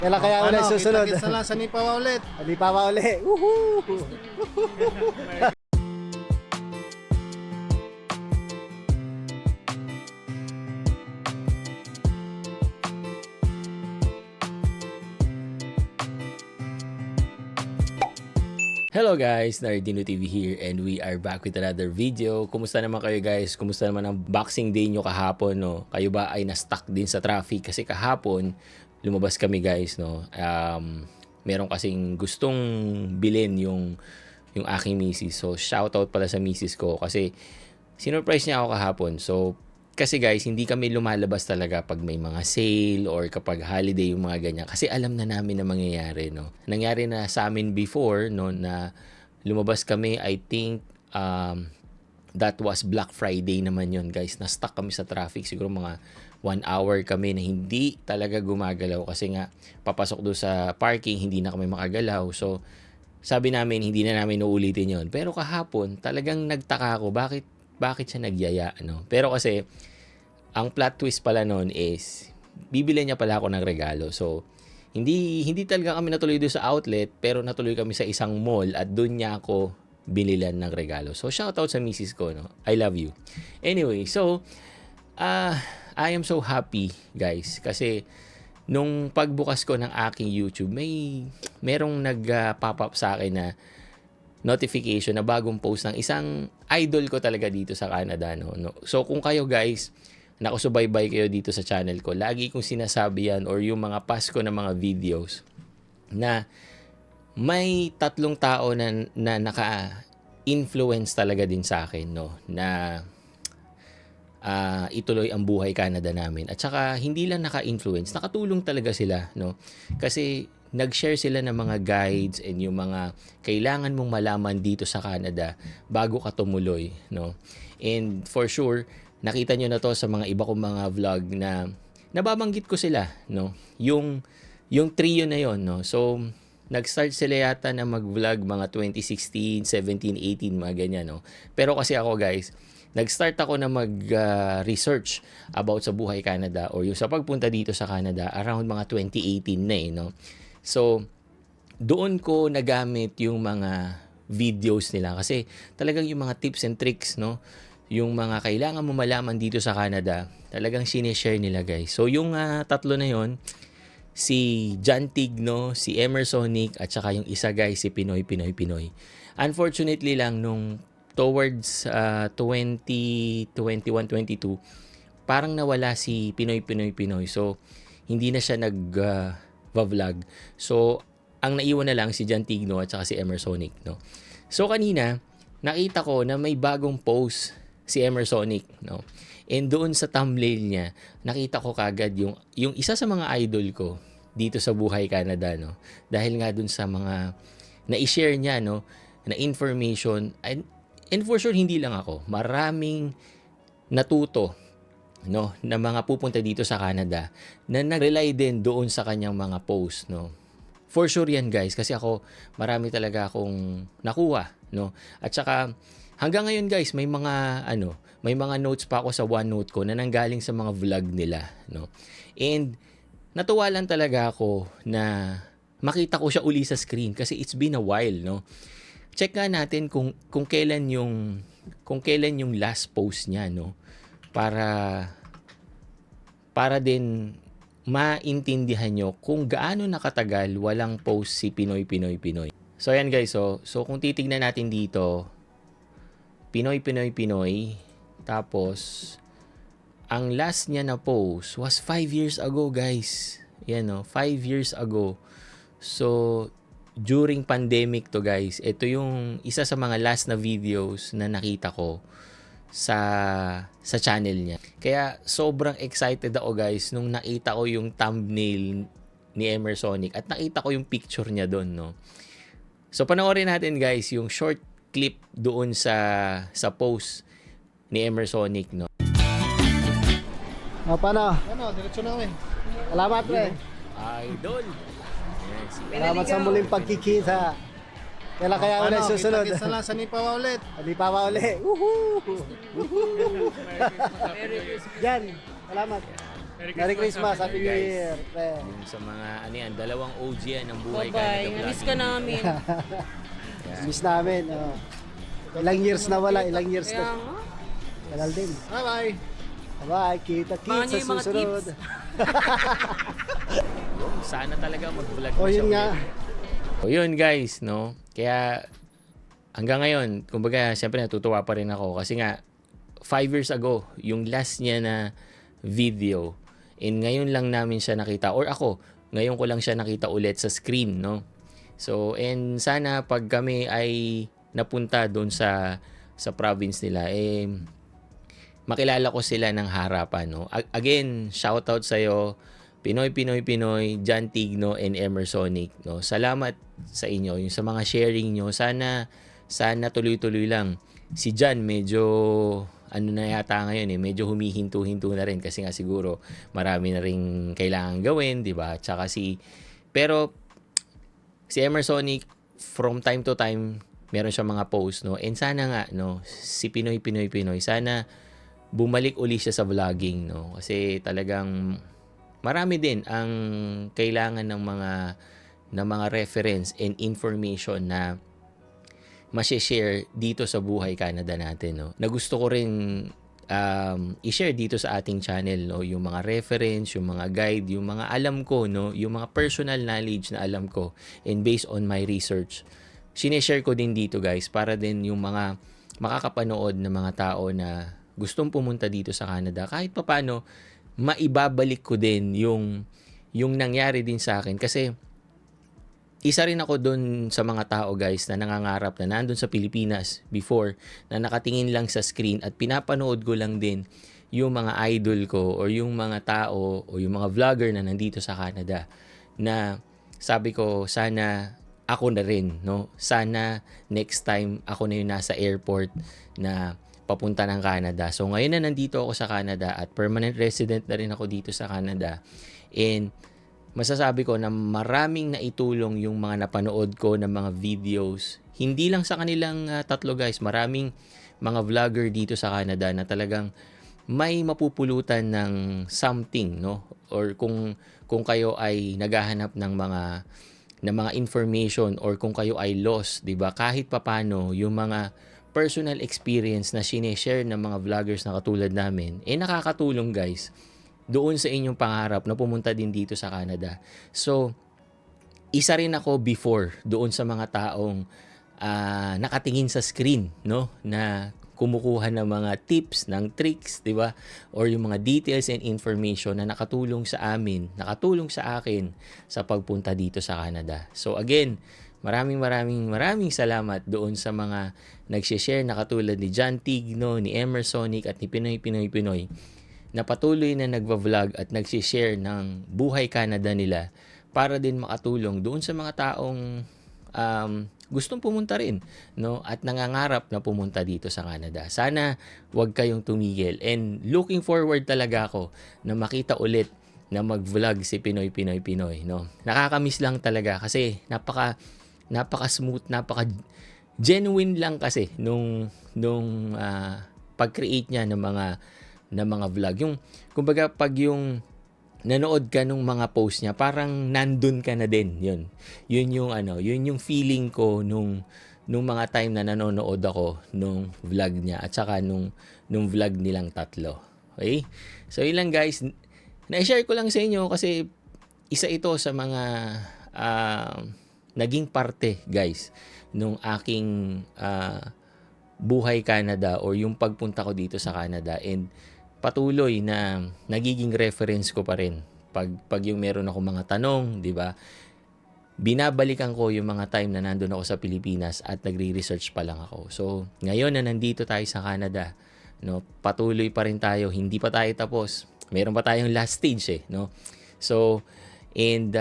Kaya ulit susunod. Kita-kits na lang sa Nipawa ulit. Alipawa ulit. Woohoo! Hello guys, Nardino TV here and we are back with another video. Kumusta naman kayo guys? Kumusta naman ang Boxing Day nyo kahapon, no? Kayo ba ay na-stuck din sa traffic? Kasi kahapon, lumabas kami guys, no? Meron kasing gustong bilhin yung aking misis. So, shoutout pala sa misis ko kasi sinurprise niya ako kahapon. So, kasi guys, hindi kami lumalabas talaga pag may mga sale or kapag holiday yung mga ganyan. Kasi alam na namin na mangyayari, no? Nangyari na sa amin before, no, na lumabas kami, I think, that was Black Friday naman yon guys. Na-stuck kami sa traffic. Siguro mga 1 hour kami na hindi talaga gumagalaw. Kasi nga, papasok doon sa parking, hindi na kami makagalaw. So, sabi namin, hindi na namin uulitin yon. Pero kahapon, talagang nagtaka ako, bakit siya nagyaya, no? Pero kasi, ang plot twist pala noon is, bibili niya pala ako ng regalo. So, hindi talaga kami natuloy doon sa outlet, pero natuloy kami sa isang mall at doon niya ako binilan ng regalo. So, shoutout sa misis ko, no? I love you. Anyway, so, I am so happy, guys, kasi nung pagbukas ko ng aking YouTube, merong nag-pop up sa akin na notification na bagong post ng isang idol ko talaga dito sa Canada, no? So kung kayo guys, nakusubaybay kayo dito sa channel ko, lagi kong sinasabi yan or yung mga past ko na mga videos na may 3 tao na naka-influence talaga din sa akin, no? Na ituloy ang buhay Canada namin. At saka hindi lang naka-influence, nakatulong talaga sila, no? Kasi nag-share sila ng mga guides and yung mga kailangan mong malaman dito sa Canada bago ka tumuloy, no? And for sure, nakita nyo na to sa mga iba kong mga vlog na nababanggit ko sila, no? Yung trio na yon, no? So, nag-start sila yata na mag-vlog mga 2016, 17, 18, mga ganyan, no? Pero kasi ako guys, nag-start ako na mag-research about sa buhay Canada or yung sa pagpunta dito sa Canada around mga 2018 na no? So, doon ko nagamit yung mga videos nila kasi talagang yung mga tips and tricks, no? Yung mga kailangan mo malaman dito sa Canada, talagang sinishare nila guys. So, yung 3 na yon, si John Tigno, si Emersonic, at saka yung isa guys, si Pinoy. Unfortunately lang, nung towards 2021-22, parang nawala si Pinoy. So, hindi na siya nag-vlog. So, ang naiwan na lang si John Tigno at saka si Emersonic, no? So, kanina, nakita ko na may bagong post si Emersonic, no? And doon sa thumbnail niya, nakita ko kagad yung isa sa mga idol ko dito sa buhay Canada, no? Dahil nga doon sa mga na-share niya, no, na information, and for sure, hindi lang ako. Maraming natuto, no, na mga pupunta dito sa Canada na nag-rely din doon sa kanyang mga post, no. For sure yan guys, kasi ako marami talaga akong nakuha, no. At saka hanggang ngayon guys, may mga notes pa ako sa OneNote ko na nanggaling sa mga vlog nila, no. And natuwa lang talaga ako na makita ko siya uli sa screen kasi it's been a while, no. Check nga natin kung kailan yung last post niya, no, para din maintindihan nyo kung gaano nakatagal walang post si Pinoy. So ayan guys, so kung titignan natin dito, Pinoy, tapos ang last niya na post was 5 years ago guys. Yan, no, 5 years ago. So during pandemic to guys, ito yung isa sa mga last na videos na nakita ko sa channel niya. Kaya sobrang excited ako guys nung nakita ko yung thumbnail ni Emersonic at nakita ko yung picture niya doon, no. So panoorin natin guys yung short clip doon sa post ni Emersonic, no. Paano? Ano, diretso na kami. Salamat pre. Idol. Yes. Salamat sa muling pagkikita. Kaya ulit susunod. Kita-kits na lang sa Nipawa ulit. Alipawa ulit. Woohoo! Yan. Salamat. Merry Christmas, Happy New guys. Year. Pre. Yung sa mga, ano yan, dalawang OG yan ng buhay Bye-bye. Canada Vlog. Namiss ka namin. Miss namin. Oh. Ilang years na wala, ilang years Kaya na. nga. Tagal din. Bye-bye. Bye, kita-kits Paano sa yung mga susunod. tips? Sana talaga mag-vlog O na siya yun nga. ulit. O yun guys, no? Kaya hanggang ngayon, kumbaga, siyempre natutuwa pa rin ako kasi nga 5 years ago, yung last niya na video, and ngayon lang namin siya nakita, or ako, ngayon ko lang siya nakita ulit sa screen, no? So, and sana pag kami ay napunta doon sa province nila, makilala ko sila ng harapan, no? Again, shoutout sa'yo, Pinoy, John Tigno and Emersonic, no? Salamat sa inyo, yung sa mga sharing nyo. Sana tuloy-tuloy lang. Si John medyo ano na yata ngayon medyo humihinto-hinto na rin kasi nga siguro marami na ring kailangan gawin, 'di ba? Tsaka pero si Emersonic from time to time meron siya mga post, no? And sana nga, no, si Pinoy, sana bumalik uli siya sa vlogging, no? Kasi talagang marami din ang kailangan ng mga reference and information na ma-share dito sa Buhay Canada natin, no? Na gusto ko rin i-share dito sa ating channel, no? Yung mga reference, yung mga guide, yung mga alam ko, no? Yung mga personal knowledge na alam ko and based on my research. Sineshare ko din dito, guys, para din yung mga makakapanood na mga tao na gustong pumunta dito sa Canada, kahit papaano maibabalik ko din yung nangyari din sa akin. Kasi isa rin ako doon sa mga tao, guys, na nangangarap na nandun sa Pilipinas before, na nakatingin lang sa screen at pinapanood ko lang din yung mga idol ko or yung mga tao o yung mga vlogger na nandito sa Canada, na sabi ko sana ako na rin, no? Sana next time ako na yung nasa airport na papunta ng Canada. So ngayon na nandito ako sa Canada at permanent resident na rin ako dito sa Canada, and masasabi ko na maraming naitulong yung mga napanood ko ng mga videos. Hindi lang sa kanilang tatlo, guys. Maraming mga vlogger dito sa Canada na talagang may mapupulutan ng something, no? Or kung kayo ay naghahanap ng mga information, or kung kayo ay lost, 'di ba? Kahit papano yung mga personal experience na sineshare ng mga vloggers na katulad namin, nakakatulong, guys, doon sa inyong pangarap na pumunta din dito sa Canada. So, isa rin ako before doon sa mga taong nakatingin sa screen, no? Na kumukuha ng mga tips, ng tricks, di ba? Or yung mga details and information na nakatulong sa akin sa pagpunta dito sa Canada. So, again, maraming salamat doon sa mga nagsishare na katulad ni John Tigno, ni Emersonic at ni Pinoy, na patuloy na nagva-vlog at nagsishare ng Buhay Canada nila para din makatulong doon sa mga taong gustong pumunta rin, no? At nangangarap na pumunta dito sa Canada. Sana wag kayong tumigil, and looking forward talaga ako na makita ulit na mag-vlog si Pinoy, no? Nakakamiss lang talaga kasi napaka-smooth, napaka-genuine lang kasi nung pag-create niya ng mga vlog. Yung kumbaga pag yung nanood ka nung mga post niya, parang nandun ka na din. Yun yung feeling ko nung mga time na nanonood ako nung vlog niya at saka nung vlog nilang tatlo. Okay? So yun lang, guys. Na-share ko lang sa inyo kasi isa ito sa mga naging parte, guys, nung aking Buhay Canada or yung pagpunta ko dito sa Canada, and patuloy na nagiging reference ko pa rin pag yung meron ako mga tanong, di ba? Binabalikan ko yung mga time na nandun ako sa Pilipinas at nagre-research pa lang ako. So, ngayon na nandito tayo sa Canada, no, patuloy pa rin tayo, hindi pa tayo tapos. Meron pa tayong last stage, no? So, and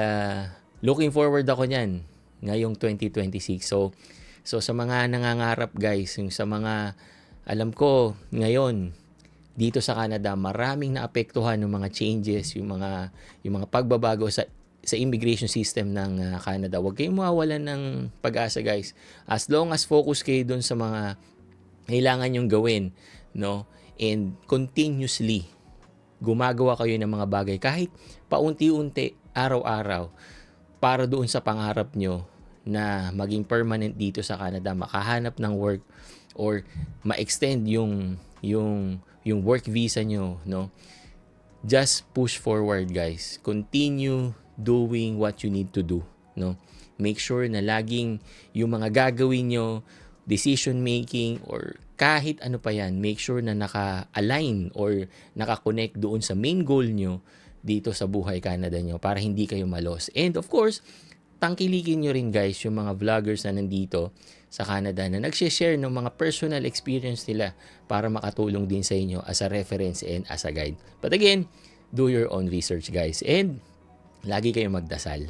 looking forward ako niyan ngayong 2026. So sa mga nangangarap, guys, yung sa mga alam ko ngayon dito sa Canada, maraming naapektuhan ng mga changes, yung mga pagbabago sa immigration system ng Canada. Huwag kayong mawawalan ng pag-asa, guys. As long as focus kayo doon sa mga kailangan nyong gawin, no? And continuously gumagawa kayo ng mga bagay kahit paunti-unti, araw-araw, para doon sa pangarap nyo na maging permanent dito sa Canada, makahanap ng work or ma-extend yung work visa nyo, no? Just push forward, guys. Continue doing what you need to do, no? Make sure na laging yung mga gagawin nyo, decision making or kahit ano pa yan, make sure na naka-align or naka-connect doon sa main goal nyo dito sa buhay Canada nyo para hindi kayo malos. And of course, tangkilikin nyo rin, guys, yung mga vloggers na nandito sa Canada na nagsishare ng mga personal experience nila para makatulong din sa inyo as a reference and as a guide. But again, do your own research, guys. And lagi kayong magdasal.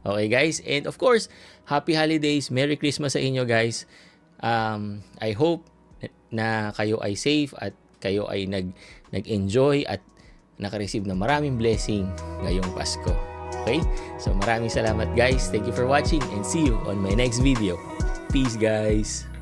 Okay, guys? And of course, happy holidays. Merry Christmas sa inyo, guys. I hope na kayo ay safe at kayo ay nag-enjoy at naka-receive ng maraming blessing ngayong Pasko. Okay? So maraming salamat, guys. Thank you for watching and see you on my next video. Peace, guys.